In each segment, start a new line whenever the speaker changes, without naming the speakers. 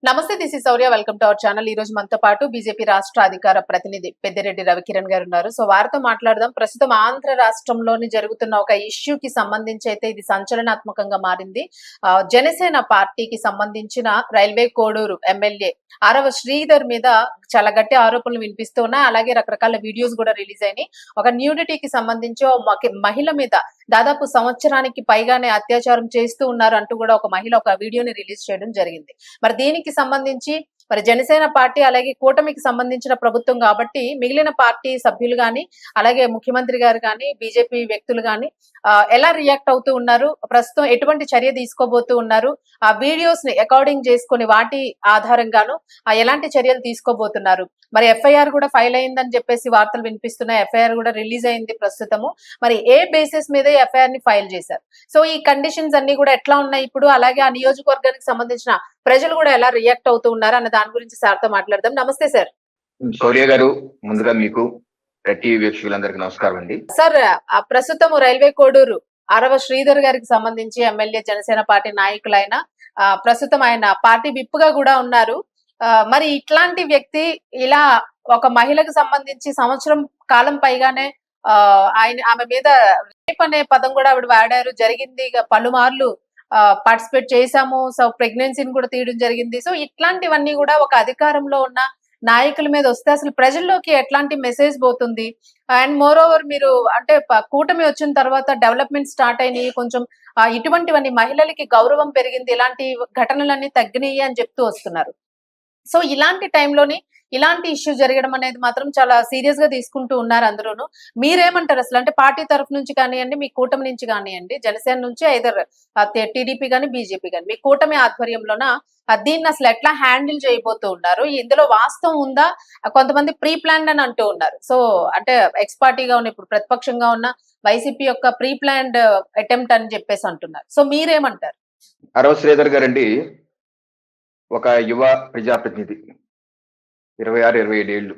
నమస్తే, this is Shaurya. Welcome to our channel. ఈ రోజు మనతో పాటు బీజేపీ రాష్ట్ర అధికార ప్రతినిధి పెద్దిరెడ్డి రవికిరణ్ గారు ఉన్నారు. సో వారితో మాట్లాడదాం. ప్రస్తుతం ఆంధ్ర రాష్ట్రంలోని జరుగుతున్న ఒక ఇష్యూకి సంబంధించి అయితే ఇది సంచలనాత్మకంగా మారింది. జనసేన పార్టీకి సంబంధించిన రైల్వే కోడూరు ఎమ్మెల్యే ఆరవ శ్రీధర్ మీద చాలా గట్టి ఆరోపణలు వినిపిస్తూ ఉన్నాయి. అలాగే రకరకాల వీడియోస్ కూడా రిలీజ్ అయినాయి. ఒక న్యూడిటీకి సంబంధించి మహిళ మీద దాదాపు సంవత్సరానికి పైగానే అత్యాచారం చేస్తూ ఉన్నారు అంటూ కూడా ఒక మహిళ ఒక వీడియోని రిలీజ్ చేయడం జరిగింది. మరి దీనికి సంబంధించి మరి జనసేన పార్టీ అలాగే కూటమికి సంబంధించిన ప్రభుత్వం కాబట్టి మిగిలిన పార్టీ సభ్యులు గాని అలాగే ముఖ్యమంత్రి గారు గాని బీజేపీ వ్యక్తులు గాని ఎలా రియాక్ట్ అవుతూ ఉన్నారు, ప్రస్తుతం ఎటువంటి చర్య తీసుకోబోతూ ఉన్నారు, ఆ వీడియోస్ ని అకార్డింగ్ చేసుకుని వాటి ఆధారంగాను ఎలాంటి చర్యలు తీసుకోబోతున్నారు. మరి ఎఫ్ఐఆర్ కూడా ఫైల్ అయిందని చెప్పేసి వార్తలు వినిపిస్తున్నాయి. ఎఫ్ఐఆర్ కూడా రిలీజ్ అయింది ప్రస్తుతము. మరి ఏ బేసిస్ మీద ఎఫ్ఐఆర్ ని ఫైల్ చేశారు, సో ఈ కండిషన్స్ అన్ని కూడా ఎట్లా ఉన్నాయి ఇప్పుడు, అలాగే ఆ నియోజకవర్గానికి సంబంధించిన ప్రజలు కూడా ఎలా రియాక్ట్ అవుతూ ఉన్నారు అన్న దాని గురించి సార్ తో మాట్లాడదాం. నమస్తే సార్.
శౌర్య గారు, ముందుగా మీకు టీవీ వీక్షకులందరికీ నమస్కారం అండి.
సార్, ప్రస్తుతం రైల్వే కోడూరు ఆరవ శ్రీధర్ గారికి సంబంధించి ఎమ్మెల్యే జనసేన పార్టీ నాయకులైన ప్రస్తుతం ఆయన పార్టీ విప్ గా కూడా ఉన్నారు. మరి ఇట్లాంటి వ్యక్తి ఇలా ఒక మహిళకు సంబంధించి సంవత్సరం కాలం పైగానే ఆమె మీద రేప్ అనే పదం కూడా ఆవిడ వాడారు. జరిగింది పలుమార్లు పార్టిసిపేట్ చేశాము. సో ప్రెగ్నెన్సీని కూడా తీయడం జరిగింది. సో ఇట్లాంటివన్నీ కూడా ఒక అధికారంలో ఉన్న నాయకుల మీద వస్తే అసలు ప్రజల్లోకి ఎట్లాంటి మెసేజ్ పోతుంది? అండ్ మోర్ ఓవర్ మీరు అంటే కూటమి వచ్చిన తర్వాత డెవలప్మెంట్ స్టార్ట్ అయినాయి, కొంచెం ఇటువంటివన్నీ మహిళలకి గౌరవం పెరిగింది, ఇలాంటి ఘటనలన్నీ తగ్గినాయి అని చెప్తూ వస్తున్నారు. సో ఇలాంటి టైంలోని ఇలాంటి ఇష్యూ జరగడం అనేది మాత్రం చాలా సీరియస్ గా తీసుకుంటూ ఉన్నారు అందరూను. మీరేమంటారు అసలు? అంటే పార్టీ తరఫు నుంచి కానివ్వండి, మీ కూటమి నుంచి కానివ్వండి, జనసేన నుంచి ఐదర్ టీడీపీ గాని బీజేపీ గాని మీ కూటమి ఆధ్వర్యంలోన దీన్ని అసలు ఎట్లా హ్యాండిల్ చేయబోతూ ఉన్నారు? ఇందులో వాస్తవం ఉందా? కొంతమంది ప్రీ ప్లాన్డ్ అని అంటూ ఉన్నారు. సో అంటే ఎక్స్ పార్టీగా ఉన్న ఇప్పుడు ప్రతిపక్షంగా ఉన్న వైసీపీ యొక్క ప్రీ ప్లాన్డ్ అటెంప్ట్ అని చెప్పేసి అంటున్నారు. సో మీరేమంటారు?
ఆరవ శ్రీధర్ గారండి ఒక యువ ప్రజాప్రతినిధి, 26-27 ఏళ్ళు,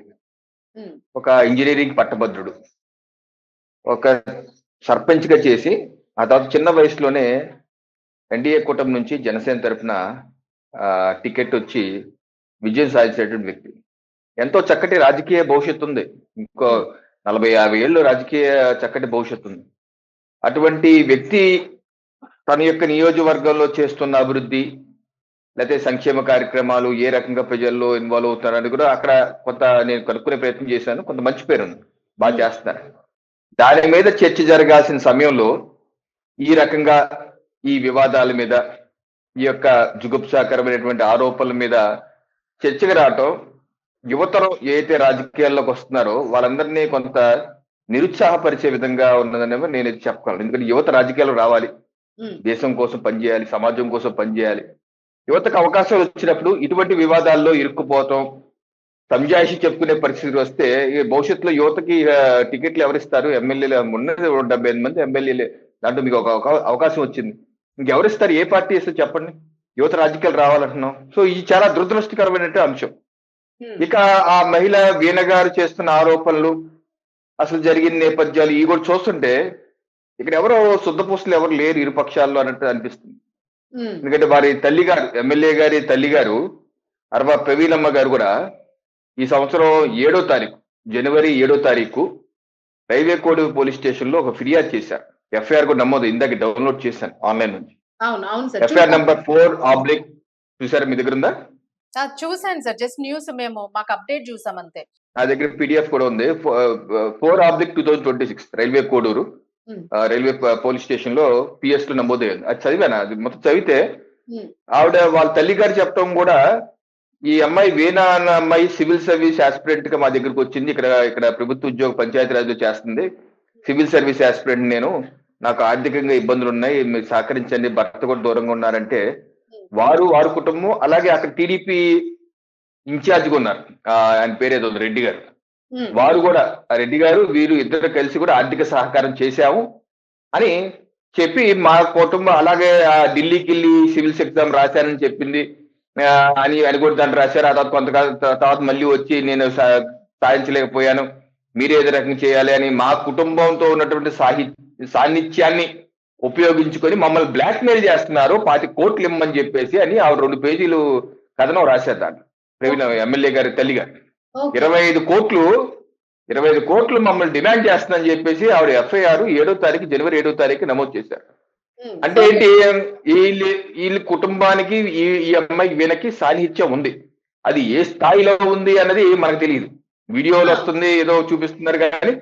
ఒక ఇంజనీరింగ్ పట్టభద్రుడు, ఒక సర్పంచ్ గా చేసి ఆ తర్వాత చిన్న వయసులోనే ఎన్డీఏ కూటమి నుంచి జనసేన తరఫున టికెట్ వచ్చి విజయం సాధించేటువంటి వ్యక్తి. ఎంతో చక్కటి రాజకీయ భవిష్యత్తు ఉంది. ఇంకో 40-50 ఏళ్ళు రాజకీయ చక్కటి భవిష్యత్తు ఉంది. అటువంటి వ్యక్తి తన యొక్క నియోజకవర్గంలో చేస్తున్న అభివృద్ధి లేకపోతే సంక్షేమ కార్యక్రమాలు ఏ రకంగా ప్రజల్లో ఇన్వాల్వ్ అవుతారని కూడా అక్కడ కొంత నేను కనుక్కునే ప్రయత్నం చేశాను. కొంత మంచి పేరు ఉంది, బాగా చేస్తున్నారు. దాని మీద చర్చ జరగాల్సిన సమయంలో ఈ రకంగా ఈ వివాదాల మీద, ఈ యొక్క జుగుప్సాకరమైనటువంటి ఆరోపణల మీద చర్చకు రావటం యువతరం ఏదైతే రాజకీయాల్లోకి వస్తున్నారో వాళ్ళందరినీ కొంత నిరుత్సాహపరిచే విధంగా ఉన్నదనేమో నేను చెప్పగలను. ఎందుకంటే యువత రాజకీయాలు రావాలి, దేశం కోసం పనిచేయాలి, సమాజం కోసం పనిచేయాలి. యువతకు అవకాశం వచ్చినప్పుడు ఇటువంటి వివాదాల్లో ఇరుక్కుపోవటం, సంజాయిషి చెప్పుకునే పరిస్థితి వస్తే భవిష్యత్తులో యువతకి టికెట్లు ఎవరిస్తారు? ఎమ్మెల్యేలు ఉన్నది 75 మంది ఎమ్మెల్యేలే, దాంట్లో మీకు ఒక అవకాశం వచ్చింది, ఇంకెవరిస్తారు? ఏ పార్టీ ఇస్తే చెప్పండి? యువత రాజకీయాలు రావాలంటున్నాం. సో ఇది చాలా దురదృష్టకరమైనటువంటి అంశం. ఇక ఆ మహిళ వీణ గారు చేస్తున్న ఆరోపణలు, అసలు జరిగిన నేపథ్యాలు ఇవి కూడా చూస్తుంటే ఇక్కడ ఎవరో శుద్ధపూసలు ఎవరు లేరు ఇరు పక్షాల్లో అన్నట్టు అనిపిస్తుంది. ఎందుకంటే వారి తల్లి గారు, ఎమ్మెల్యే గారి తల్లి గారు అరవ ప్రవీణమ్మ గారు కూడా ఈ సంవత్సరం 7వ తారీఖు, జనవరి 7వ తారీఖు రైల్వే కోడ్ పోలీస్ స్టేషన్ లో ఒక ఫిర్యాదు చేశారు. ఎఫ్ఐఆర్ కూడా నమోదు, ఇందాక డౌన్లోడ్ చేశాను ఆన్లైన్ నుంచి. ఎఫ్ఐఆర్ నంబర్ 4/ చూసారా? మీ దగ్గర ఉందా?
చూసాను సార్, జస్ట్ న్యూస్ మేము మాకు అప్డేట్ చూసాం అంతే.
నా దగ్గర పీడిఎఫ్ కూడా ఉంది. 4/2026 railway Koduru railway police station లో పిఎస్ లో నమోదయ్యింది. అది చదివాను. అది మొత్తం చదివితే ఆవిడ వాళ్ళ తల్లి గారు చెప్పడం కూడా, ఈ అమ్మాయి వీణా అన్న అమ్మాయి సివిల్ సర్వీస్ ఆస్పిరెంట్ గా మా దగ్గరకు వచ్చింది, ఇక్కడ ప్రభుత్వ ఉద్యోగ పంచాయతీరాజ్ లో చేస్తుంది, సివిల్ సర్వీస్ ఆస్పిరెంట్ నేను, నాకు ఆర్థికంగా ఇబ్బందులు ఉన్నాయి, మీరు సహకరించండి, భర్త కూడా దూరంగా ఉన్నారంటే వారి కుటుంబం, అలాగే అక్కడ టీడీపీ ఇన్ఛార్జ్ గా ఉన్నారు, ఆయన పేరేదో రెడ్డి గారు, వారు కూడా రెడ్డి గారు వీరు ఇద్దరు కలిసి కూడా ఆర్థిక సహకారం చేశాము అని చెప్పి మా కుటుంబం అలాగే ఢిల్లీకి వెళ్ళి సివిల్స్ ఎగ్జామ్ రాశానని చెప్పింది అని కూడా దాన్ని రాశారు. ఆ తర్వాత కొంతకాలం తర్వాత మళ్ళీ వచ్చి నేను సాధించలేకపోయాను, మీరే ఏదో రకంగా చేయాలి అని మా కుటుంబంతో ఉన్నటువంటి సాన్నిధ్యాన్ని ఉపయోగించుకొని మమ్మల్ని బ్లాక్ మెయిల్ చేస్తున్నారు, 20 కోట్లు ఇమ్మని చెప్పేసి అని ఆవిడ 2 పేజీలు కథనం రాశారు దాన్ని. ప్రవీణ ఎమ్మెల్యే గారి తల్లి గారు
ఓకే
25 కోట్లు మమ్మల్ని డిమాండ్ చేస్తుందని చెప్పేసి ఆవిడ ఎఫ్ఐఆర్ జనవరి 7వ తారీఖు నమోదు చేశారు. అంటే ఏంటి, వీళ్ళ కుటుంబానికి ఈ అమ్మాయి వీళ్ళకి సాన్నిహిత్యం ఉంది. అది ఏ స్థాయిలో ఉంది అన్నది మనకు తెలియదు. వీడియోలో వస్తుంది, ఏదో చూపిస్తున్నారు, కానీ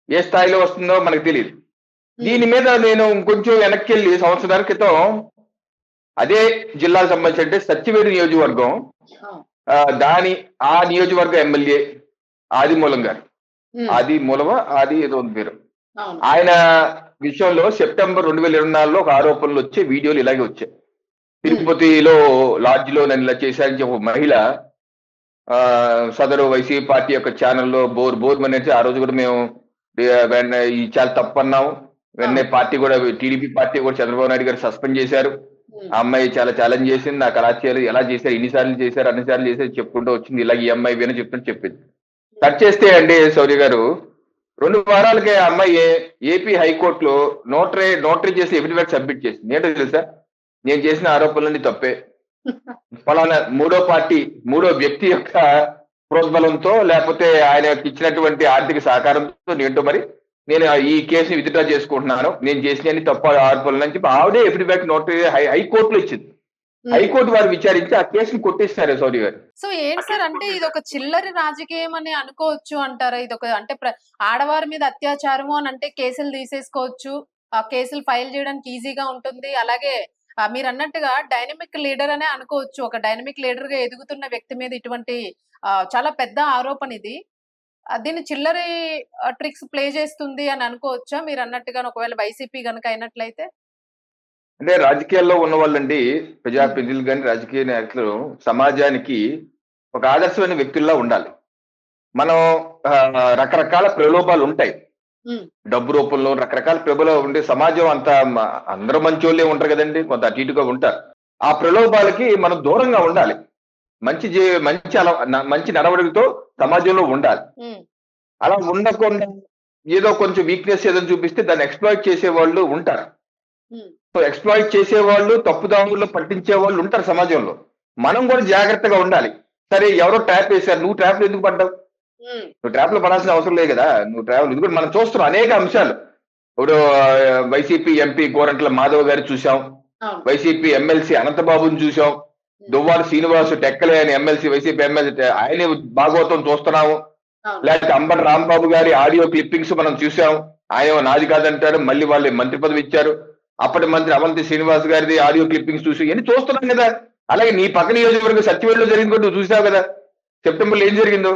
ఏ స్థాయిలో వస్తుందో మనకు తెలియదు. దీని మీద నేను కొంచెం వెనక్కి వెళ్ళి సంవత్సరాల క్రితం అదే జిల్లాకు సంబంధించి అంటే సత్యవేడు నియోజకవర్గం, ఆ నియోజకవర్గ ఎమ్మెల్యే ఆదిమూలం గారు, ఆది ఏదో ఉంది పేరు, ఆయన విషయంలో సెప్టెంబర్ 2024లో ఒక ఆరోపణలు వచ్చే వీడియోలు ఇలాగే వచ్చాయి. తిరుపతిలో లాడ్జ్ లో నన్ను ఇలా చేశారని చెప్పి ఒక మహిళ సదరు వైసీపీ పార్టీ యొక్క ఛానల్లో బోర్ అనేసి ఆ రోజు కూడా మేము ఈ చాలా తప్పన్నాము. వెంటనే పార్టీ కూడా, టీడీపీ పార్టీ కూడా చంద్రబాబు నాయుడు గారు సస్పెండ్ చేశారు. ఆ అమ్మాయి చాలా ఛాలెంజ్ చేసింది, నాకు అలా చేయాలి, ఎలా చేశారు, ఇన్నిసార్లు చేశారు, అన్నిసార్లు చేశారు చెప్పుకుంటూ వచ్చింది. ఇలాగ ఈ అమ్మాయి విని చెప్పింది. కట్ చేస్తే అండి శౌర్య గారు, 2 వారాలకే ఆ అమ్మాయి ఏపీ హైకోర్టులో నోటరీ చేసి ఎఫిడవిట్ సబ్మిట్ చేసింది. ఏంటో తెలుసా, నేను చేసిన ఆరోపణలన్నీ తప్పే, ఫలానా మూడో వ్యక్తి యొక్క ప్రోద్బలంతో లేకపోతే ఆయన ఇచ్చినటువంటి ఆర్థిక సహకారంతో ఏంటో మరి నేను ఈ కేసుని విత్డ్రా చేసుకుంటున్నాను, నేను చేసిన తప్పు ఆరోపణలు అని చెప్పి ఆవిడే ఎఫిడవిట్ నోటరీ హైకోర్టులో ఇచ్చింది. హైకోర్టు వారు విచారించి ఆ కేసుని కొట్టేస్తారు సౌరి గారు.
సో ఏంటి సార్, అంటే ఇది ఒక చిల్లరి రాజకీయం అని అనుకోవచ్చు అంటారా? ఇది ఒక అంటే ఆడవారి మీద అత్యాచారము అని అంటే కేసులు తీసేసుకోవచ్చు, ఆ కేసులు ఫైల్ చేయడానికి ఈజీగా ఉంటుంది. అలాగే మీరు అన్నట్టుగా డైనమిక్ లీడర్ అనే అనుకోవచ్చు. ఒక డైనమిక్ లీడర్ గా ఎదుగుతున్న వ్యక్తి మీద ఇటువంటి చాలా పెద్ద ఆరోపణ ఇది. దీన్ని చిల్లరి ట్రిక్స్ ప్లే చేస్తుంది అని అనుకోవచ్చా మీరు అన్నట్టుగా, ఒకవేళ వైసీపీ గనక అయినట్లయితే?
అంటే రాజకీయాల్లో ఉన్న వాళ్ళండి, ప్రజాప్రతినిధులు కానీ రాజకీయ నాయకులు సమాజానికి ఒక ఆదర్శమైన వ్యక్తుల్లా ఉండాలి. మనం రకరకాల ప్రలోభాలు ఉంటాయి, డబ్బు రూపంలో రకరకాల ప్రలోభాలు ఉండే సమాజం అంతా అందరూ మంచోళ్ళే ఉంటారు కదండి, కొంత అటు ఇటుగా ఉంటారు. ఆ ప్రలోభాలకి మనం దూరంగా ఉండాలి. మంచి నడవడికతో సమాజంలో ఉండాలి. అలా ఉండకుండా ఏదో కొంచెం వీక్నెస్ ఏదో చూపిస్తే దాన్ని ఎక్స్ప్లాయిట్ చేసే వాళ్ళు ఉంటారు. సో ఎక్స్ప్లాయిట్ చేసేవాళ్ళు, తప్పుదారుల్లో పట్టించే వాళ్ళు ఉంటారు సమాజంలో. మనం కూడా జాగ్రత్తగా ఉండాలి. సరే, ఎవరో ట్రాప్ వేశారు, నువ్వు ట్రాప్ లో ఎందుకు పడ్డావు? నువ్వు ట్రాప్ లో పడాల్సిన అవసరం లేదు కదా. నువ్వు ట్రాప్ ఎందుకు, మనం చూస్తున్నాం అనేక అంశాలు. ఇప్పుడు వైసీపీ ఎంపీ గోరంట్ల మాధవ్ గారు చూసాం, వైసీపీ ఎమ్మెల్సీ అనంతబాబుని చూసాం, దువ్వాడ శ్రీనివాసు టెక్కలే అని ఎమ్మెల్సీ, వైసీపీ ఎమ్మెల్సీ, ఆయన భాగవతం చూస్తున్నాము. లేకపోతే అంబటి రాంబాబు గారి ఆడియో క్లిప్పింగ్స్ మనం చూసాం. ఆయన నాది కాదంటారు, మళ్ళీ వాళ్ళు మంత్రి పదవి ఇచ్చారు. అప్పటి మంత్రి అవంతి శ్రీనివాస్ గారిది ఆడియో క్లిప్పింగ్స్ చూసి ఇవన్నీ చూస్తున్నాం కదా. అలాగే నీ పక్క నియోజకవర్గం సత్యవేడులో జరిగింది కూడా నువ్వు చూసావు కదా, సెప్టెంబర్లో ఏం జరిగిందో.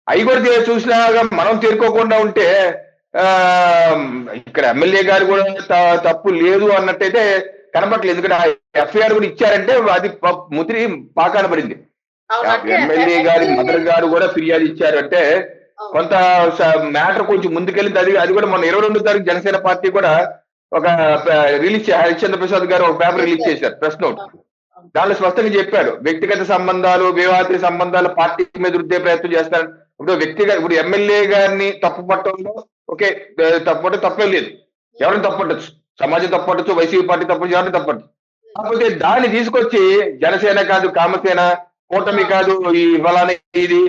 అవి కూడా చూసినాగా మనం తేరుకోకుండా ఉంటే ఇక్కడ ఎమ్మెల్యే గారు కూడా తప్పు లేదు అన్నట్టయితే కనపట్లేదు. ఎందుకంటే ఎఫ్ఐఆర్ కూడా ఇచ్చారంటే అది ముతిరి పాకాన పడింది. ఎమ్మెల్యే గారి మదర్ గారు కూడా ఫిర్యాదు ఇచ్చారంటే కొంత మ్యాటర్ కొంచెం ముందుకెళ్ళింది. అది కూడా మొన్న 22వ తారీఖు జనసేన పార్టీ కూడా ఒక రిలీజ్, హరిశ్చంద్ర ప్రసాద్ గారు ఒక పేపర్ రిలీజ్ చేశారు, ప్రెస్ నోట్. దానిలో స్పష్టంగా చెప్పాడు, వ్యక్తిగత సంబంధాలు, వివాహిత సంబంధాలు పార్టీ మీద రుద్దే ప్రయత్నం చేస్తారు. ఇప్పుడు ఎమ్మెల్యే గారిని తప్పు పట్టడంలో ఓకే, తప్పే లేదు, ఎవరిని తప్పట్టచ్చు, సమాజం తప్పట్టచ్చు, వైసీపీ పార్టీ తప్పచ్చు, ఎవరిని తప్పట్టు. కాకపోతే దాన్ని తీసుకొచ్చి జనసేన కాదు, కామసేన కూటమి కాదు, ఈ ఫలానా ఇది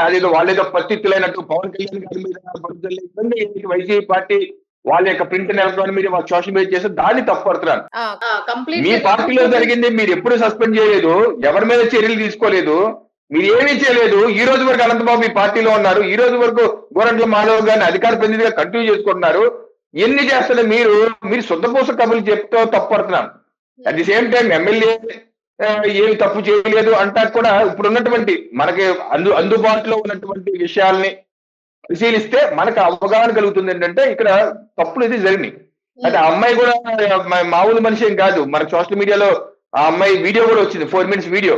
అదేదో వాళ్ళేదో పరిస్థితులైనట్టు పవన్ కళ్యాణ్ గారి మీద వైసీపీ పార్టీ వాళ్ళ యొక్క print electronic media social media చేస్తే దాన్ని తప్పుపడుతున్నారు. మీ పార్టీలో జరిగింది మీరు ఎప్పుడు సస్పెండ్ చేయలేదు, ఎవరి మీద చర్యలు తీసుకోలేదు, మీరు ఏమీ చేయలేదు. ఈ రోజు వరకు అనంతబాబు ఈ పార్టీలో ఉన్నారు, ఈ రోజు వరకు గోరంట్ల మాధవ్ గారిని అధికార ప్రతినిధిగా కంటిన్యూ చేసుకుంటున్నారు. ఎన్ని చేస్తున్నా మీరు శుద్ధపూస కబుర్లు చెప్తూ తప్పుపడుతున్నారు. At the same time MLA ఏమి తప్పు చేయలేదు అంటా కూడా ఇప్పుడు ఉన్నటువంటి మనకి అందుబాటులో ఉన్నటువంటి విషయాల్ని పరిశీలిస్తే మనకు అవగాహన కలుగుతుంది. ఏంటంటే ఇక్కడ తప్పులు ఇది జరిగినాయి. అంటే ఆ అమ్మాయి కూడా మామూలు మనిషి ఏం కాదు. మనకు సోషల్ మీడియాలో ఆ అమ్మాయి వీడియో కూడా వచ్చింది, 4 minutes వీడియో.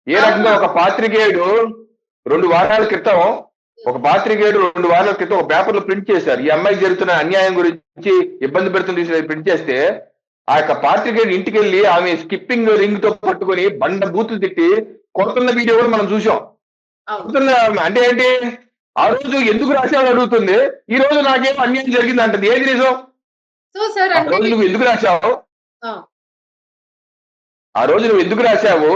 ఏ రకంగా ఒక పాత్రికేయుడు 2 వారాల క్రితం ఒక పేపర్ లో ప్రింట్ చేశారు. ఈ అమ్మాయికి జరుగుతున్న అన్యాయం గురించి, ఇబ్బంది పెడుతున్న ప్రింట్ చేస్తే ఆ యొక్క పాత్రికేయుడు ఇంటికి వెళ్ళి ఆమె స్కిప్పింగ్ రింగ్ తో పట్టుకొని బండ బూతులు తిట్టి కొడుతున్న వీడియో కూడా మనం చూసాం. అంటే ఏంటి, ఆ రోజు ఎందుకు రాశావు అడుగుతుంది, ఈ రోజు నాకేం అన్యాయం జరిగింది అంటది. ఏది నిజం? ఆ రోజు నువ్వు ఎందుకు రాశావు,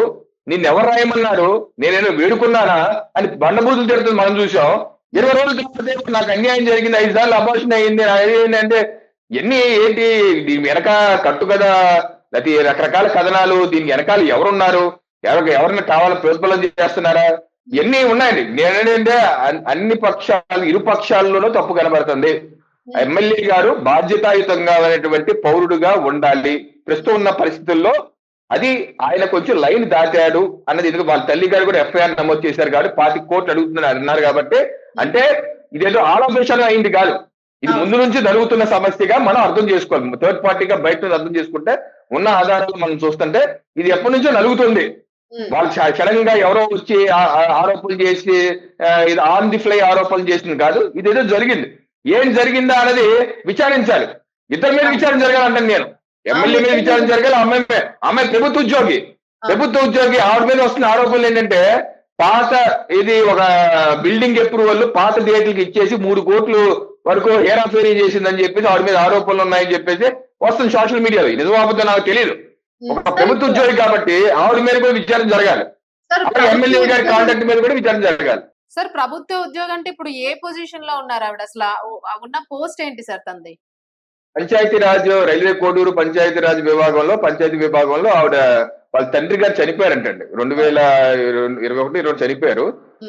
నిన్ను ఎవరు రాయమన్నారు, నేనేదో వేడుకున్నానా అని బండబూతులు తిడుతుంది మనం చూసాం. 20 రోజుల తర్వాత నాకు అన్యాయం జరిగింది, 5 సార్లు అబార్షన్ అయ్యింది అంటే ఎన్ని ఏంటి దీని వెనక కట్టు కదా, లేకపోతే రకరకాల కథనాలు, దీని వెనకాల ఎవరున్నారు, ఎవరిని కావాలని ప్రోత్బలం చేస్తున్నారా, ఇవన్నీ ఉన్నాయండి. నేనేంటంటే అన్ని పక్షాలు, ఇరు పక్షాల్లోనూ తప్పు కనబడుతుంది. ఎమ్మెల్యే గారు బాధ్యతాయుతంగా అనేటువంటి పౌరుడుగా ఉండాలి. ప్రస్తుతం ఉన్న పరిస్థితుల్లో అది ఆయన కొంచెం లైన్ దాటాడు అన్నది, ఎందుకు వాళ్ళ తల్లి గారు కూడా ఎఫ్ఐఆర్ నమోదు చేశారు కాబట్టి 25 కోట్లు అన్నారు కాబట్టి, అంటే ఇదేదో ఆలోచన అయింది కాదు, ఇది ముందు నుంచి జరుగుతున్న సమస్యగా మనం అర్థం చేసుకోవాలి. థర్డ్ పార్టీగా బయట నుంచి అర్థం చేసుకుంటే, ఉన్న ఆధారాలు మనం చూస్తుంటే ఇది ఎప్పటి నుంచో నలుగుతుంది. వాళ్ళు సడన్ గా ఎవరో వచ్చి ఆరోపణలు చేసి ఇది ఆన్ ది ఫ్లై ఆరోపణలు చేసింది కాదు, ఇదేదో జరిగింది. ఏం జరిగిందా అనేది విచారించాలి. ఇద్దరి మీద విచారణ జరగాలంటాను నేను. ఎమ్మెల్యే మీద విచారణ జరగాలి, అమ్మాయి ప్రభుత్వ ఉద్యోగి. ఆవిడ మీద వస్తున్న ఆరోపణలు ఏంటంటే, పాత ఇది ఒక బిల్డింగ్ అప్రూవల్ పాత డేట్లకి ఇచ్చేసి 3 కోట్లు వరకు హేరాఫేరీ చేసిందని చెప్పేసి ఆవిడ మీద ఆరోపణలు ఉన్నాయని చెప్పేసి వస్తుంది సోషల్ మీడియాలో. నిజం అబద్ధం నాకు తెలియదు. ఒక ప్రభుత్వ ఉద్యోగి కాబట్టి ఆవిడ మీద కూడా విచారణ జరగాలి, ఎమ్మెల్యే గారి కాంటాక్ట్ మీద కూడా విచారణ జరగాలి.
సార్, ప్రభుత్వ ఉద్యోగం అంటే ఇప్పుడు ఏ పొజిషన్ లో ఉన్నారు ఆవిడ? అసలు ఉన్న పోస్ట్ ఏంటి సార్ తంది?
పంచాయతీరాజ్ రైల్వే కోడూరు పంచాయతీరాజ్ విభాగంలో ఆవిడ వాళ్ళ తండ్రి గారు చనిపోయారంటండి. 2021 చనిపోయారు.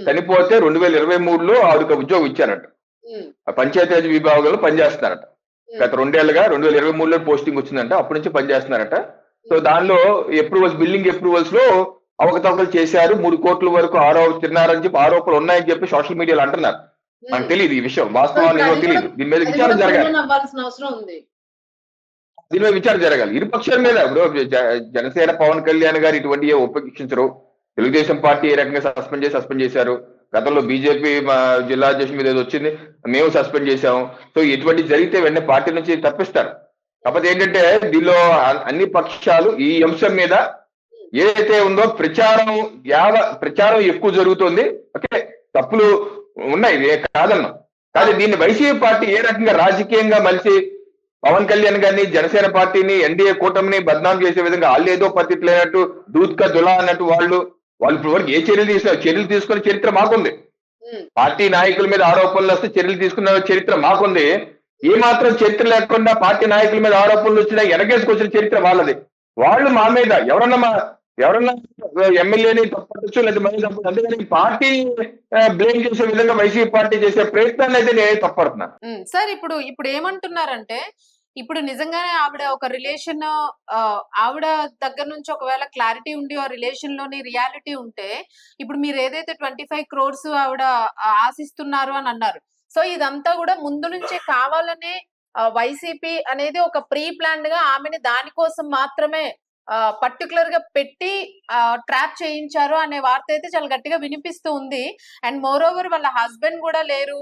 చనిపోతే 2023లో ఆవిడకి ఉద్యోగం ఇచ్చారంట. పంచాయతీరాజ్ విభాగంలో పనిచేస్తున్నారట. గత 2 ఏళ్లుగా 2023లో పోస్టింగ్ వచ్చిందంట. అప్పటి నుంచి పనిచేస్తున్నారట. సో దానిలో బిల్డింగ్ అప్రూవల్స్ లో అవకతవకలు చేశారు, 3 కోట్ల వరకు తిన్నారని చెప్పి ఆరోపణలు ఉన్నాయని చెప్పి సోషల్ మీడియాలో అంటున్నారు. మనకు తెలియదు ఈ విషయం, వాస్తవాన్ని ఏదో తెలియదు. దీని మీద విచారణ జరగాలి. దీని మీద విచారణ జరగాలి ఇరు పక్షాల మీద. ఇప్పుడు జనసేన పవన్ కళ్యాణ్ గారు ఇటువంటి ఉపేక్షించరు. తెలుగుదేశం పార్టీ ఏ రకంగా సస్పెండ్ చేశారు. గతంలో బీజేపీ జిల్లా అధ్యక్షుడి మీద ఏదో వచ్చింది, మేము సస్పెండ్ చేశాము. సో ఇటువంటి జరిగితే వెంటనే పార్టీ నుంచి తప్పిస్తారు. కాకపోతే ఏంటంటే దీనిలో అన్ని పక్షాలు ఈ అంశం మీద ఏదైతే ఉందో ప్రచారం ఎక్కువ జరుగుతుంది. ఓకే, తప్పులు ఉన్నాయి, కాదన్నా. కానీ దీన్ని వైసీపీ పార్టీ ఏ రకంగా రాజకీయంగా మలిసి పవన్ కళ్యాణ్ గారిని, జనసేన పార్టీని, ఎన్డీఏ కూటమిని బద్నాం చేసే విధంగా వాళ్ళు ఏదో పద్ధతి లేనట్టు దూత్క దులా అన్నట్టు వాళ్ళు ఇప్పుడు వరకు ఏ చర్యలు తీసుకునే చరిత్ర మాకుంది. పార్టీ నాయకుల మీద ఆరోపణలు వస్తే చర్యలు తీసుకున్న చరిత్ర మాకుంది. ఏ మాత్రం చరిత్ర లేకుండా పార్టీ నాయకుల మీద ఆరోపణలు వచ్చినా ఎనకేసుకొచ్చిన చరిత్ర వాళ్ళది. వాళ్ళు మా మీద ఎవరన్నా ఎమ్మెల్యేని తప్పచ్చు, లేదా మళ్ళీ తప్పచ్చు. అందుకని పార్టీ బ్లేమ్ చేసే విధంగా వైసీపీ పార్టీ చేసే ప్రయత్నాన్ని అయితే నేను తప్పడుతున్నా.
సార్, ఇప్పుడు ఏమంటున్నారంటే, ఇప్పుడు నిజంగానే ఆవిడ ఒక రిలేషన్, ఆవిడ దగ్గర నుంచి ఒకవేళ క్లారిటీ ఉండి ఆ రిలేషన్ లోని రియాలిటీ ఉంటే, ఇప్పుడు మీరు ఏదైతే 25 crores ఆవిడ ఆశిస్తున్నారు అని అన్నారు. సో ఇదంతా కూడా ముందు నుంచే కావాలనే వైసీపీ అనేది ఒక ప్రీ ప్లాన్డ్ గా ఆమెని దానికోసం మాత్రమే పర్టికులర్ గా పెట్టి ట్రాప్ చేయించారు అనే వార్త అయితే చాలా గట్టిగా వినిపిస్తూ ఉంది. అండ్ మోర్ ఓవర్ వాళ్ళ హస్బెండ్ కూడా లేరు,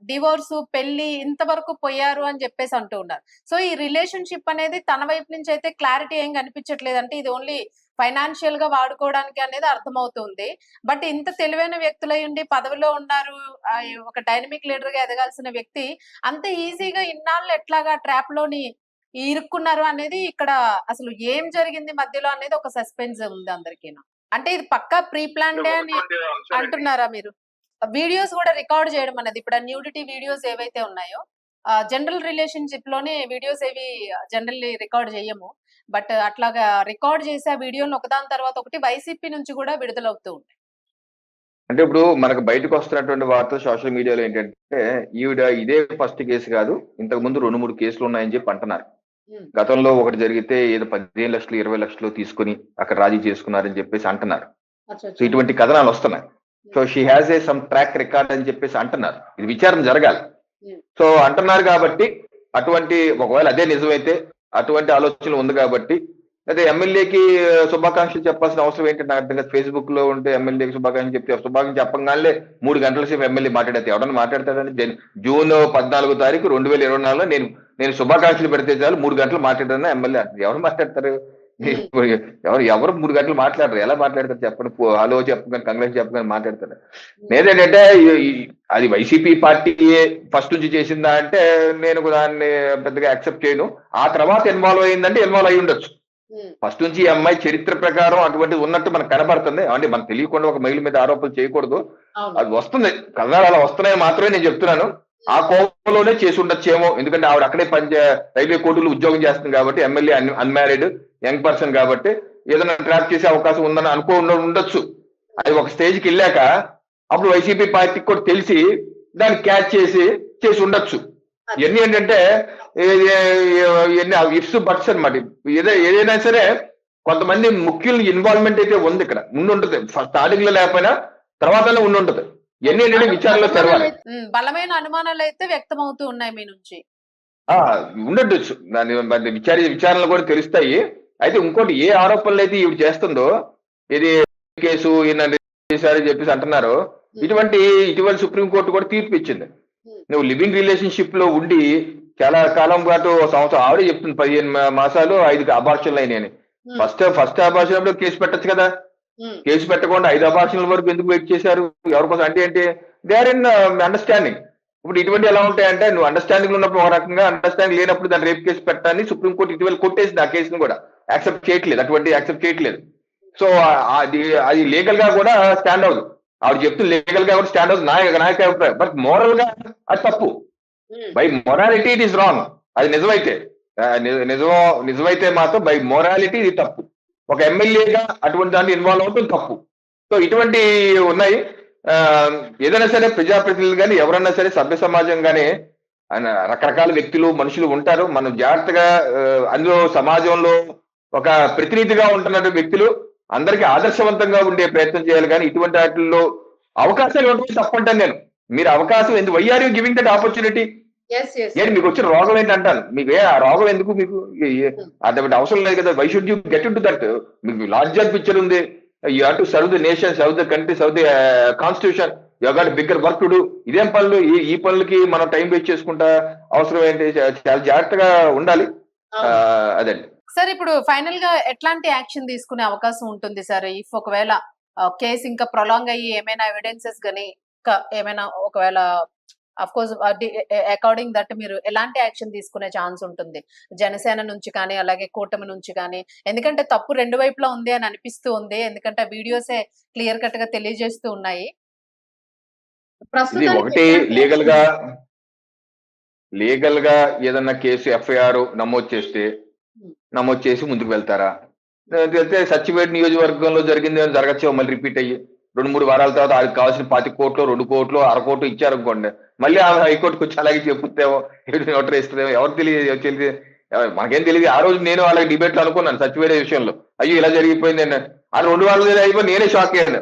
డివోర్స్ పెళ్లి ఇంతవరకు పోయారు అని చెప్పేసి అంటూ ఉన్నారు. సో ఈ రిలేషన్షిప్ అనేది తన వైపు నుంచి అయితే క్లారిటీ ఏం కనిపించట్లేదు. అంటే ఇది ఓన్లీ ఫైనాన్షియల్ గా వాడుకోవడానికి అనేది అర్థమవుతుంది. బట్ ఇంత తెలివైన వ్యక్తులై ఉండి పదవిలో ఉన్నారు, ఒక డైనమిక్ లీడర్ గా ఎదగాల్సిన వ్యక్తి అంత ఈజీగా ఇన్నాళ్ళు ఎట్లాగా ట్రాప్ లోని ఇరుక్కున్నారు అనేది ఇక్కడ అసలు ఏం జరిగింది మధ్యలో అనేది ఒక సస్పెన్స్ ఉంది అందరికీ. అంటే ఇది పక్కా ప్రీ ప్లాన్డే అని అంటున్నారా మీరు? వీడియోస్ కూడా రికార్డ్ చేయడం అనేది, ఇప్పుడు న్యూడిటీ వీడియోస్ ఏవైతే ఉన్నాయో జనరల్ రిలేషన్షిప్ లోనే వీడియోస్ ఏవి జనరల్లీ రికార్డ్ చేయము, బట్ అట్లాగా రికార్డ్ చేసి ఆ వీడియోని ఒకదాని తర్వాత ఒకటి వైసీపీ నుంచి కూడా విడుదలవుతూ ఉంటాయి.
అంటే ఇప్పుడు మనకు బయటకు వస్తున్నటువంటి వార్త సోషల్ మీడియాలో ఏంటంటే, ఈవిడ ఇదే ఫస్ట్ కేసు కాదు, ఇంతకు ముందు 2-3 కేసులు ఉన్నాయని చెప్పి అంటున్నారు. గతంలో ఒకటి జరిగితే ఏదో 15 లక్షలు 20 లక్షలు తీసుకుని అక్కడ రాజీ చేసుకున్నారని చెప్పేసి అంటున్నారు. సో ఇటువంటి కథనాలు వస్తున్నాయి. So she has a some track record అని చెప్పేసి అంటున్నారు. ఇది విచారణ జరగాలి. సో అంటున్నారు కాబట్టి అటువంటి ఒకవేళ అదే నిజమైతే అటువంటి ఆలోచనలు ఉంది కాబట్టి, అదే ఎమ్మెల్యేకి శుభాకాంక్షలు చెప్పాల్సిన అవసరం ఏంటంటే నాకు అర్థం కాదు. ఫేస్బుక్ లో ఉంటే ఎమ్మెల్యేకి శుభాకాంక్షలు చెప్పగానే 3 గంటల సేపు ఎమ్మెల్యే మాట్లాడితే ఎవడన్నా మాట్లాడతాడని. జూన్ 14వ తారీఖు 2024లో నేను శుభాకాంక్షలు పెడితే చాలు 3 గంటలు మాట్లాడారని ఎమ్మెల్యే ఎవరు మాట్లాడతారు? ఎవరు 3 గంటలు మాట్లాడరు. ఎలా మాట్లాడతారు చెప్పండి? హలో చెప్పగానే కంగ్రెస్ చెప్పగానే మాట్లాడతారు. లేదంటే అది వైసీపీ పార్టీ ఫస్ట్ నుంచి చేసిందా అంటే నేను దాన్ని పెద్దగా యాక్సెప్ట్ చేయను. ఆ తర్వాత ఇన్వాల్వ్ అయ్యిందంటే ఇన్వాల్వ్ అయ్యి ఉండొచ్చు. ఫస్ట్ నుంచి ఈ అమ్మాయి చరిత్ర ప్రకారం అటువంటిది ఉన్నట్టు మనకు కనబడుతుంది. అంటే మనకు తెలియకుండా ఒక మహిళ మీద ఆరోపణలు చేయకూడదు. అది వస్తుంది, కథనాలు అలా వస్తున్నాయని మాత్రమే నేను చెప్తున్నాను. ఆ కోపంలోనే చేసి ఉండొచ్చేమో, ఎందుకంటే ఆవిడ అక్కడే రైల్వే కోర్టులో ఉద్యోగం చేస్తుంది కాబట్టి, ఎమ్మెల్యే అన్మ్యారీడ్ యంగ్ పర్సన్ కాబట్టి ఏదైనా ట్రాప్ చేసే అవకాశం ఉందని ఉండొచ్చు. అది ఒక స్టేజ్కి వెళ్ళాక అప్పుడు వైసీపీ పార్టీకి కూడా తెలిసి దాన్ని క్యాచ్ చేసి ఉండొచ్చు. ఇవన్నీ ఏంటంటే ఇఫ్స్ బట్స్ అనమాట. ఏదైనా సరే కొంతమంది ముఖ్యుల ఇన్వాల్వ్మెంట్ అయితే ఉంది ఇక్కడ, ముందు ఉంటుంది. స్టార్టింగ్ లో లేకపోయినా తర్వాతనే ఉండుంటది. ఇవన్నీ ఏంటంటే విచారణలో తెరవాలి.
బలమైన అనుమానాలు అయితే వ్యక్తం అవుతూ ఉన్నాయి మీ నుంచి.
ఉండొచ్చు, దాని విచారణలు కూడా తెలుస్తాయి. అయితే ఇంకోటి, ఏ ఆరోపణలు అయితే ఈవిడ చేస్తుందో, ఇది కేసు చేశారని చెప్పేసి అంటున్నారు, ఇటీవల సుప్రీంకోర్టు కూడా తీర్పు ఇచ్చింది. నువ్వు లివింగ్ రిలేషన్షిప్ లో ఉండి చాలా కాలం పాటు, సంవత్సరం ఆవిడే చెప్తుంది 15 మాసాలు 5 అబార్షన్లు అయినాయని. ఫస్ట్ అబార్షన్ అప్పుడు కేసు పెట్టచ్చు కదా. కేసు పెట్టకుండా 5 అబార్షన్ల వరకు ఎందుకు వెయిట్ చేశారు? ఎవరి కోసం? అంటే ఏంటి, దే ఆర్ ఇన్ అండర్స్టాండింగ్. ఇప్పుడు ఇటువంటి ఎలా ఉంటాయంటే, నువ్వు అండర్స్టాండింగ్ ఉన్నప్పుడు ఒక రకంగా, అండర్స్టాండింగ్ లేనప్పుడు దాన్ని రేప్ కేసు పెట్టాలని సుప్రీంకోర్టు ఇటీవల కొట్టేసింది. ఆ కేసును కూడా యాక్సెప్ట్ చేయట్లేదు, యాక్సెప్ట్ చేయట్లేదు. సో అది లీగల్ గా కూడా స్టాండ్ అవుతుంది. ఆవిడ చెప్తుంది లీగల్ గా కూడా స్టాండ్ అవుతుంది, నాయక అభిప్రాయం. బట్ మోరల్ గా అది తప్పు. By morality it is wrong. అది నిజమైతే మాత్రం బై మొరాలిటీ ఇది తప్పు. ఒక ఎమ్మెల్యేగా అటువంటి దాన్ని ఇన్వాల్వ్ అవుతుంది తప్పు. సో ఇటువంటి ఉన్నాయి. ఏదైనా సరే ప్రజాప్రతినిధులు కానీ ఎవరన్నా సరే, సభ్య సమాజం కానీ, రకరకాల వ్యక్తులు, మనుషులు ఉంటారు. మనం జాగ్రత్తగా అందులో సమాజంలో ఒక ప్రతినిధిగా ఉంటున్న వ్యక్తులు అందరికీ ఆదర్శవంతంగా ఉండే ప్రయత్నం చేయాలి. కానీ ఇటువంటి వాటిల్లో అవకాశాలు ఉండడం తప్పంటాను నేను. మీరు అవకాశం ఎందుకు, why are you giving that opportunity? ఏంటి మీకు వచ్చిన రోగం ఏంటి అంటాను. మీకు ఆ రోగం ఎందుకు? మీకు అటువంటి అవసరం లేదు కదా. Why should you get into that? మీకు లార్జర్ పిక్చర్ ఉంది. You have to serve the nation, serve the country, serve the constitution. You got bigger work to do. ఇదేం పనులు? ఈ పనులకి మనం టైం వేస్ట్ చేసుకుంటా అవసరం ఏంటి? చాలా జాగ్రత్తగా ఉండాలి. అదండి
సార్. ఇప్పుడు ఫైనల్ గా ఎట్లాంటి యాక్షన్ తీసుకునే అవకాశం ఉంటుంది సార్? ఇఫ్ ఒకవేళ కేసు ఇంకా ప్రొలాంగ్ అయ్యి ఏమైనా ఎవిడెన్సెస్ గానీ ఏమైనా ఒకవేళ అఫ్ కోర్స్ అకార్డింగ్ దట్ మీరు ఎలాంటి యాక్షన్ తీసుకునే ఛాన్స్ ఉంటుంది జనసేన నుంచి కానీ, అలాగే కూటమి నుంచి కానీ? ఎందుకంటే తప్పు 2 వైపులా ఉంది అని అనిపిస్తూ ఉంది. ఎందుకంటే వీడియోసే క్లియర్ కట్ గా తెలియజేస్తూ ఉన్నాయి.
ఒకటి, లీగల్ గా ఏదన్నా కేసు ఎఫ్ఐఆర్ నమోదు చేసి ముందుకు వెళ్తారా? వెళ్తే సచివేట్ నియోజకవర్గంలో జరిగింది జరగచ్చు, మళ్ళీ రిపీట్ అయ్యి 2-3 వారాల తర్వాత ఆయనకు కావాల్సిన 25 కోట్లు, 2 కోట్లు, 1/2 కోట్లు ఇచ్చారనుకోండి, మళ్ళీ ఆ హైకోర్టుకు వచ్చి అలాగే చెప్పుతేమో, నోటర్ ఇస్తుందేమో, ఎవరు తెలియదు. మాకేం తెలియదు. ఆ రోజు నేను అలాగే డిబేట్ లో అనుకున్నాను సచివేట్ విషయంలో, అయ్యో ఇలా జరిగిపోయింది అని. ఆ 2 వారాలు అయిపోయి నేనే షాక్ అయ్యాను.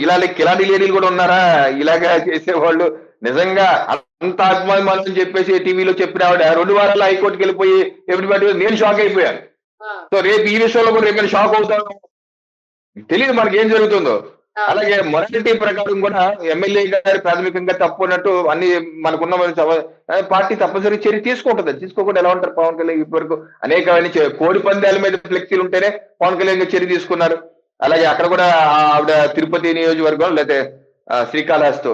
ఇలాంటి లేడీలు కూడా ఉన్నారా ఇలాగా చేసేవాళ్ళు? నిజంగా అంత అభిమానం అని చెప్పేసి టీవీలో చెప్పిన ఆవిడ 2 వారాలు హైకోర్టుకి వెళ్ళిపోయి ఎవ్రీబడి, నేను షాక్ అయిపోయాను. సో రేపు ఈ విషయంలో కూడా రేపు షాక్ అవుతాను. తెలియదు మనకి ఏం జరుగుతుందో. అలాగే మొరాలిటీ ప్రకారం కూడా ఎమ్మెల్యే గారి ప్రాథమికంగా తప్పు అన్నట్టు అన్ని మనకున్న పార్టీ తప్పనిసరి చర్య తీసుకుంటుంది. తీసుకోకుండా ఎలా ఉంటారు పవన్ కళ్యాణ్? ఇప్పటివరకు అనేకమైన కోడి పందాల మీద ఫ్లెక్సీలు ఉంటేనే పవన్ కళ్యాణ్ చర్య తీసుకున్నారు. అలాగే అక్కడ కూడా ఆవిడ తిరుపతి నియోజకవర్గం లేకపోతే శ్రీకాళహస్తి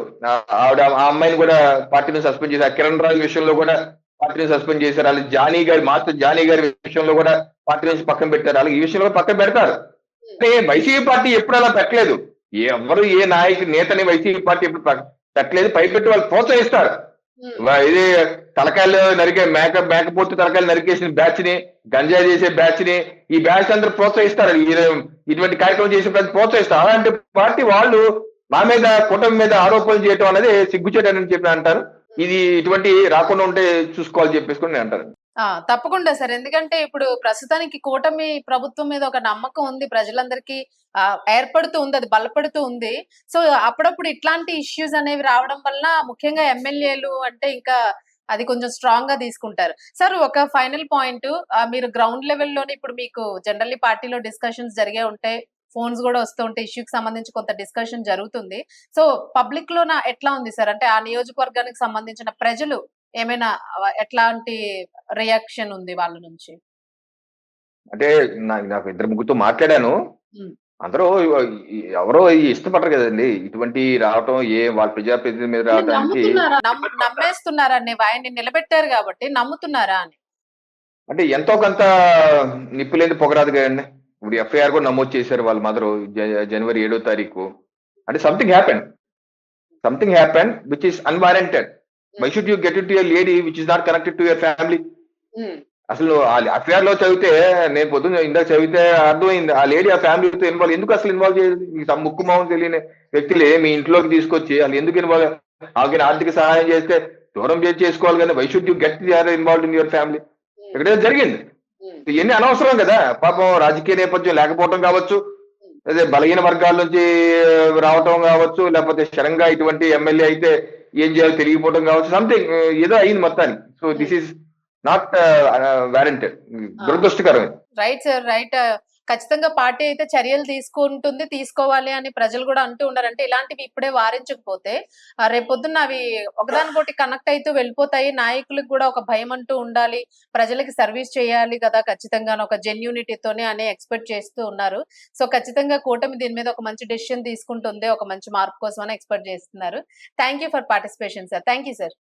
ఆవిడ ఆ అమ్మాయిని కూడా పార్టీని సస్పెండ్ చేశారు. కిరణ్ రాజు విషయంలో కూడా పార్టీని సస్పెండ్ చేశారు. అలాగే జానీ గారి విషయంలో కూడా పార్టీ నుంచి పక్కన పెట్టారు. అలాగే ఈ విషయంలో పక్కన పెడతారు. అంటే వైసీపీ పార్టీ ఎప్పుడు అలా పెట్టలేదు. ఎవరు ఏ నేతని వైసీపీ పార్టీ ఎప్పుడు పెట్టలేదు. పైపెట్టి వాళ్ళు ప్రోత్సహిస్తారు. ఇది తలకాయలు మేకపోతే తలకాయలు నరికేసిన బ్యాచ్ ని, గంజాయి చేసే బ్యాచ్ ని, ఈ బ్యాచ్ అందరూ ప్రోత్సహిస్తారు. ఇటువంటి కార్యక్రమం చేసే ప్రోత్సహిస్తారు. అలాంటి పార్టీ వాళ్ళు మా మీద, కూటమి మీద ఆరోపణలు చేయడం అనేది సిగ్గుచేటని చెప్పి అంటారు. ఇది ఇటువంటి రాకుండా ఉంటే చూసుకోవాలని చెప్పేసుకుని నేను అంటాను.
తప్పకుండా సార్. ఎందుకంటే ఇప్పుడు ప్రస్తుతానికి కూటమి ప్రభుత్వం మీద ఒక నమ్మకం ఉంది ప్రజలందరికీ, ఏర్పడుతూ ఉంది, అది బలపడుతూ ఉంది. సో అప్పుడప్పుడు ఇట్లాంటి ఇష్యూస్ అనేవి రావడం వల్ల ముఖ్యంగా ఎమ్మెల్యేలు అంటే ఇంకా అది కొంచెం స్ట్రాంగ్ గా తీసుకుంటారు. సార్ ఒక ఫైనల్ పాయింట్, మీరు గ్రౌండ్ లెవెల్లోనే ఇప్పుడు మీకు జనరల్లీ పార్టీలో డిస్కషన్స్ జరిగే ఉంటాయి, ఫోన్స్ కూడా వస్తూ ఉంటే ఇష్యూకి సంబంధించి కొంత డిస్కషన్ జరుగుతుంది. సో పబ్లిక్ లోన ఎట్లా ఉంది సార్? అంటే ఆ నియోజకవర్గానికి సంబంధించిన ప్రజలు ఏమైనా ఎట్లాంటి రియాక్షన్ ఉంది వాళ్ళ నుంచి?
అంటే నాకు 2-3 మాట్లాడాను. అందరూ ఎవరో ఇష్టపడరు కదండి ఇటువంటి రావటం. వాళ్ళ ప్రజాప్రతినిధి మీద రావడానికి
నమ్మేస్తున్నారా? ఆయన్ని నిలబెట్టారు కాబట్టి నమ్ముతున్నారా అని?
అంటే ఎంతో కొంత నిప్పులేని పొగరాదు కదండి. ఇప్పుడు ఎఫ్ఐఆర్ కూడా నమోదు చేశారు వాళ్ళ మదరు జనవరి 7వ తారీఖు. అంటే something happen which is unwarranted. Why should you get it to your lady which is not connected to your family? అసలు ఆ ఎఫ్ఐఆర్ లో చదివితే, నేను పొద్దున్న ఇందాక చదివితే అర్థమైంది, ఆ లేడీ ఆ ఫ్యామిలీతో ఇన్వాల్వ్ ఎందుకు అసలు ఇన్వాల్వ్ చేయదు? ఈ ముక్కు మొహం తెలియని వ్యక్తులే మీ ఇంట్లోకి తీసుకొచ్చి వాళ్ళు ఎందుకు ఇన్వాల్వ్? ఆమెకి ఆర్థిక సహాయం చేస్తే దూరం చేసి చేసుకోవాలి, కానీ why should you get involved in your family? ఇక్కడ జరిగింది. ఇవన్నీ అనవసరం కదా. పాపం రాజకీయ నేపథ్యం లేకపోవటం కావచ్చు, అదే బలహీన వర్గాల నుంచి రావటం కావచ్చు, లేకపోతే సడన్ గా ఇటువంటి ఎమ్మెల్యే అయితే ఏం చేయాలో తెలియకపోవడం కావచ్చు, సంథింగ్ ఏదో అయింది మొత్తానికి. So this is not warranted. దురదృష్టకరమే.
Right sir, right. ఖచ్చితంగా పార్టీ అయితే చర్యలు తీసుకుంటుంది, తీసుకోవాలి అని ప్రజలు కూడా అంటూ ఉన్నారు. అంటే ఇలాంటివి ఇప్పుడే వారించకపోతే రేపొద్దున్న అవి ఒకదానికొకటి కనెక్ట్ అవుతూ వెళ్ళిపోతాయి. నాయకులకు కూడా ఒక భయం అంటూ ఉండాలి, ప్రజలకి సర్వీస్ చేయాలి కదా ఖచ్చితంగా ఒక జెన్యూనిటీతోనే అని ఎక్స్పెక్ట్ చేస్తూ ఉన్నారు. సో ఖచ్చితంగా కూటమి దీని మీద ఒక మంచి డెసిషన్ తీసుకుంటుంది, ఒక మంచి మార్పు కోసం అని ఎక్స్పెక్ట్ చేస్తున్నారు. Thank you for participation sir. Thank you sir.